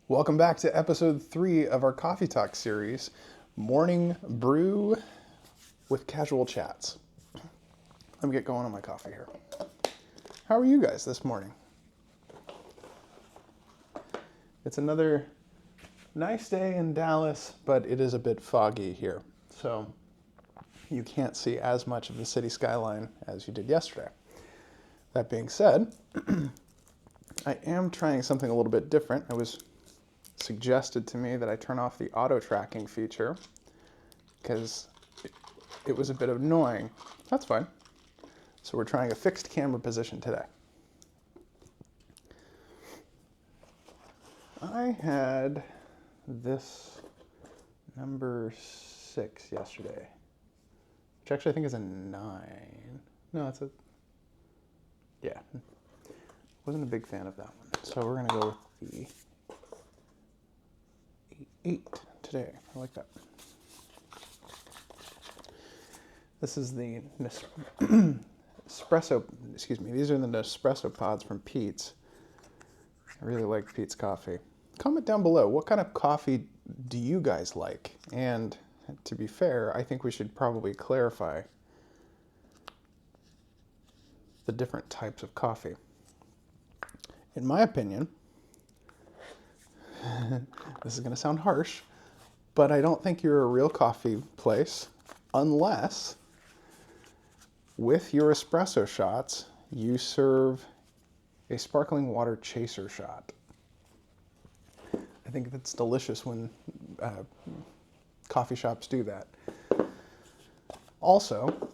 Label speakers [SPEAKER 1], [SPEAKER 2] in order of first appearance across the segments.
[SPEAKER 1] Welcome back to episode 3 of our Coffee Talk series, Morning Brew with Casual Chats. Let me get going on my coffee here. How are you guys this morning? It's another nice day in Dallas, but it is a bit foggy here, so you can't see as much of the city skyline as you did yesterday. That being said, I am trying something a little bit different. It was suggested to me that I turn off the auto tracking feature because it was a bit annoying. That's fine. So we're trying a fixed camera position today. I had this number 6 yesterday, which actually I think is a 9. No, it's a, yeah. Wasn't a big fan of that one. So we're gonna go with the 8 today. I like that. This is the espresso, excuse me, these are the Nespresso pods from Pete's. I really like Pete's coffee. Comment down below, what kind of coffee do you guys like? And to be fair, I think we should probably clarify the different types of coffee. In my opinion, this is going to sound harsh, but I don't think you're a real coffee place unless with your espresso shots, you serve a sparkling water chaser shot. I think that's delicious when coffee shops do that. Also,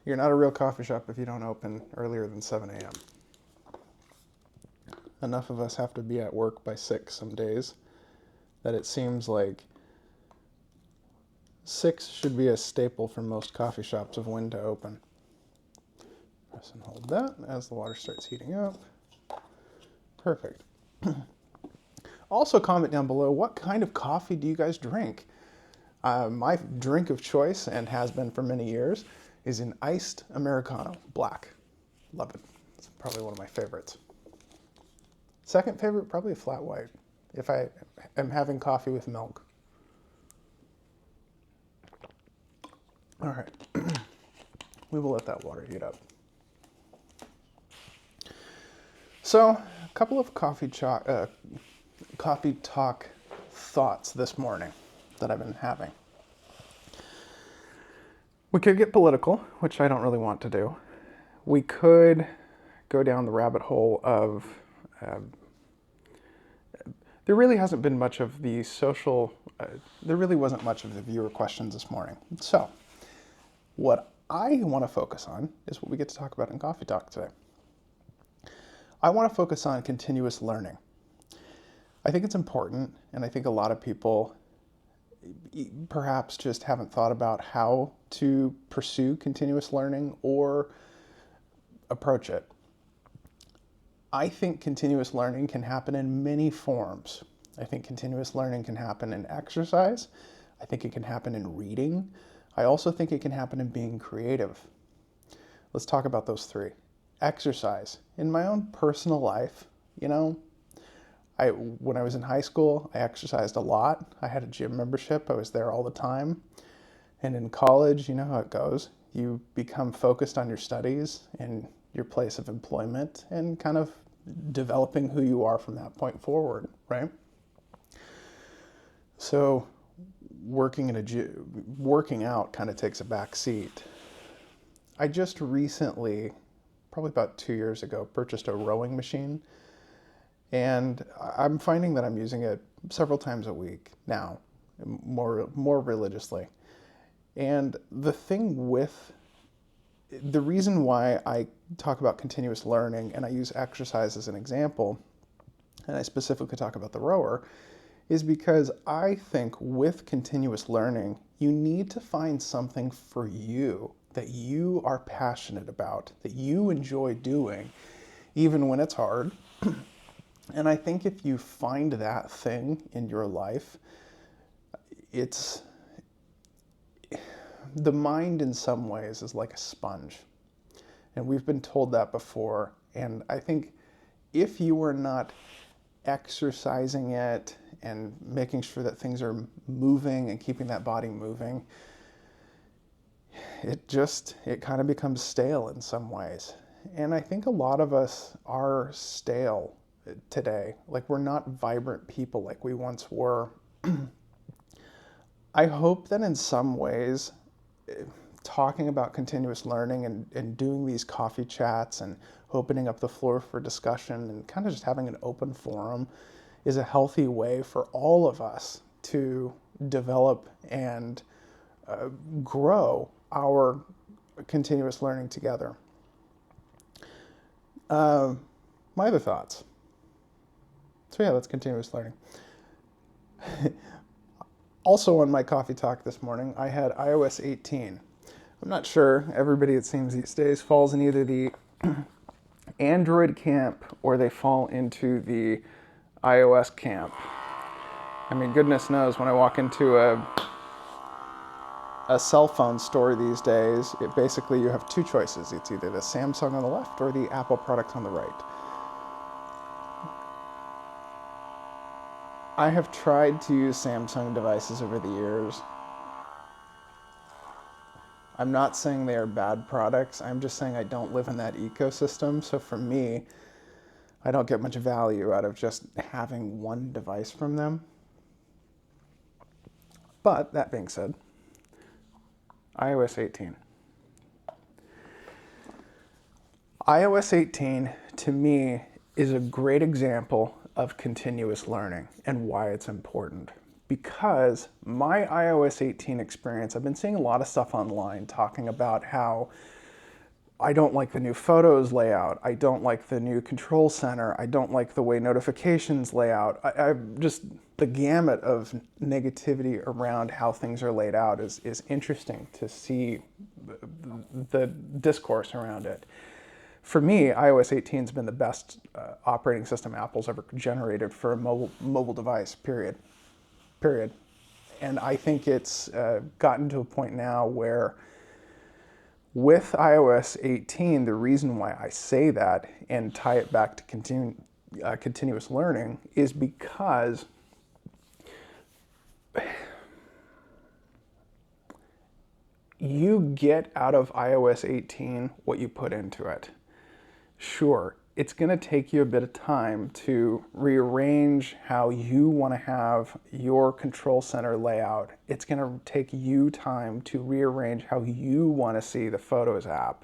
[SPEAKER 1] you're not a real coffee shop if you don't open earlier than 7 a.m. Enough of us have to be at work by 6 some days that it seems like 6 should be a staple for most coffee shops of when to open. Press and hold that as the water starts heating up. Perfect. Also comment down below, what kind of coffee do you guys drink? My drink of choice, and has been for many years, is an iced Americano, black. Love it. It's probably one of my favorites. Second favorite, probably a flat white, if I am having coffee with milk. All right, we will let that water heat up. So, a couple of coffee talk thoughts this morning that I've been having. We could get political, which I don't really want to do. We could go down the rabbit hole of there really hasn't been much of the there really wasn't much of the viewer questions this morning. So, what I want to focus on is what we get to talk about in Coffee Talk today. I want to focus on continuous learning. I think it's important, and I think a lot of people perhaps just haven't thought about how to pursue continuous learning or approach it. I think continuous learning can happen in many forms. I think continuous learning can happen in exercise. I think it can happen in reading. I also think it can happen in being creative. Let's talk about those 3. Exercise. In my own personal life, when I was in high school, I exercised a lot. I had a gym membership. I was there all the time. And in college, you know how it goes. You become focused on your studies and your place of employment and kind of developing who you are from that point forward, right? So working out kind of takes a back seat. I just recently, probably about 2 years ago, purchased a rowing machine, and I'm finding that I'm using it several times a week now, more religiously. And the reason why I talk about continuous learning and I use exercise as an example, and I specifically talk about the rower, is because I think with continuous learning, you need to find something for you that you are passionate about, that you enjoy doing, even when it's hard. And I think if you find that thing in your life, the mind in some ways is like a sponge. And we've been told that before. And I think if you are not exercising it and making sure that things are moving and keeping that body moving, it kind of becomes stale in some ways. And I think a lot of us are stale today. Like, we're not vibrant people like we once were. I hope that in some ways, talking about continuous learning and doing these coffee chats and opening up the floor for discussion and kind of just having an open forum is a healthy way for all of us to develop and grow our continuous learning together. My other thoughts. So yeah, that's continuous learning. Also on my coffee talk this morning, I had iOS 18. I'm not sure, everybody it seems these days falls in either the Android camp or they fall into the iOS camp. I mean, goodness knows, when I walk into a cell phone store these days, basically you have two choices. It's either the Samsung on the left or the Apple product on the right. I have tried to use Samsung devices over the years. I'm not saying they are bad products. I'm just saying I don't live in that ecosystem. So for me, I don't get much value out of just having one device from them. But that being said, iOS 18. iOS 18, to me, is a great example of continuous learning and why it's important. Because my iOS 18 experience, I've been seeing a lot of stuff online talking about how I don't like the new Photos layout, I don't like the new Control Center, I don't like the way notifications lay out. The gamut of negativity around how things are laid out is interesting to see the discourse around it. For me, iOS 18 has been the best operating system Apple's ever generated for a mobile device, period. And I think it's gotten to a point now where with iOS 18, the reason why I say that and tie it back to continuous learning is because you get out of iOS 18 what you put into it. Sure, it's going to take you a bit of time to rearrange how you want to have your control center layout. It's going to take you time to rearrange how you want to see the Photos app.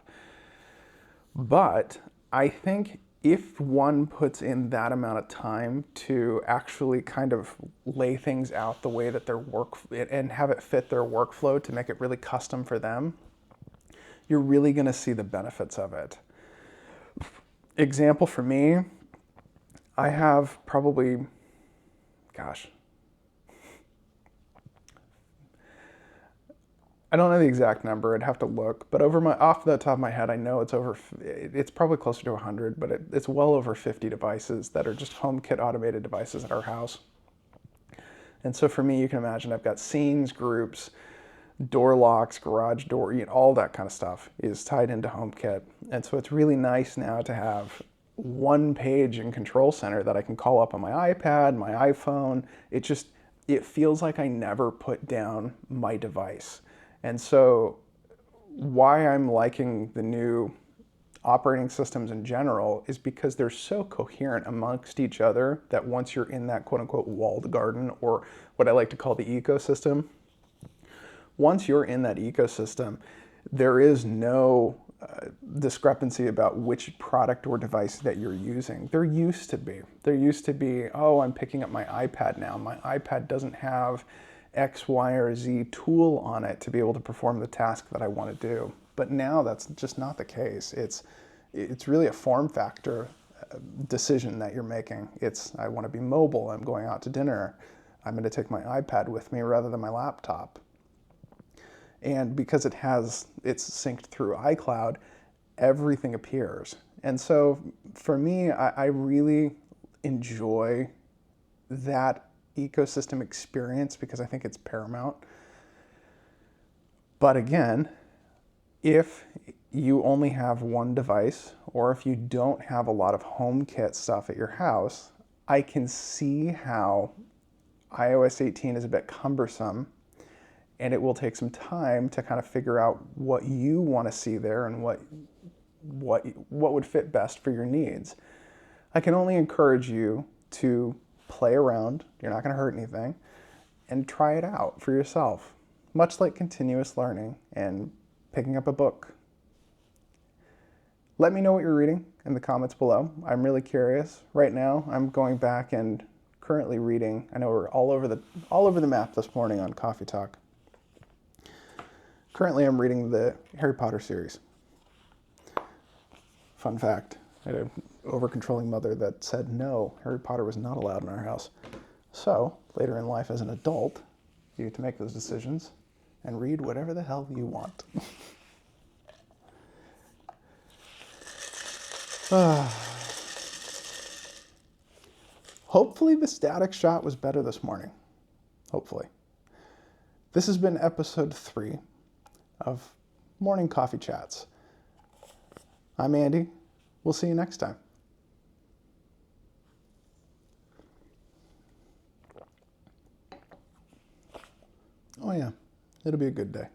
[SPEAKER 1] But I think if one puts in that amount of time to actually kind of lay things out the way that their work and have it fit their workflow to make it really custom for them, you're really going to see the benefits of it. Example for me, I have probably, I don't know the exact number, I'd have to look, but off the top of my head, I know it's probably closer to 100, but it's well over 50 devices that are just HomeKit automated devices at our house. And so for me, you can imagine I've got scenes, groups, door locks, garage door, all that kind of stuff is tied into HomeKit. And so it's really nice now to have one page in Control Center that I can call up on my iPad, my iPhone. It feels like I never put down my device. And so why I'm liking the new operating systems in general is because they're so coherent amongst each other that once you're in that quote unquote walled garden, or what I like to call the ecosystem, once you're in that ecosystem, there is no discrepancy about which product or device that you're using. There used to be, oh, I'm picking up my iPad now. My iPad doesn't have X, Y, or Z tool on it to be able to perform the task that I want to do. But now that's just not the case. It's really a form factor decision that you're making. I want to be mobile. I'm going out to dinner. I'm going to take my iPad with me rather than my laptop. And because it's synced through iCloud, everything appears. And so for me, I really enjoy that ecosystem experience because I think it's paramount. But again, if you only have one device, or if you don't have a lot of HomeKit stuff at your house, I can see how iOS 18 is a bit cumbersome, and it will take some time to kind of figure out what you want to see there and what would fit best for your needs. I can only encourage you to play around. You're not going to hurt anything, and try it out for yourself, much like continuous learning and picking up a book. Let me know what you're reading in the comments below. I'm really curious. Right now, I'm going back and currently reading. I know we're all over the map this morning on Coffee Talk. Currently, I'm reading the Harry Potter series. Fun fact, I had an over-controlling mother that said no, Harry Potter was not allowed in our house. So, later in life as an adult, you get to make those decisions and read whatever the hell you want. Hopefully the static shot was better this morning. Hopefully. This has been episode 3 of Morning Coffee Chats. I'm Andy. We'll see you next time. Oh yeah, it'll be a good day.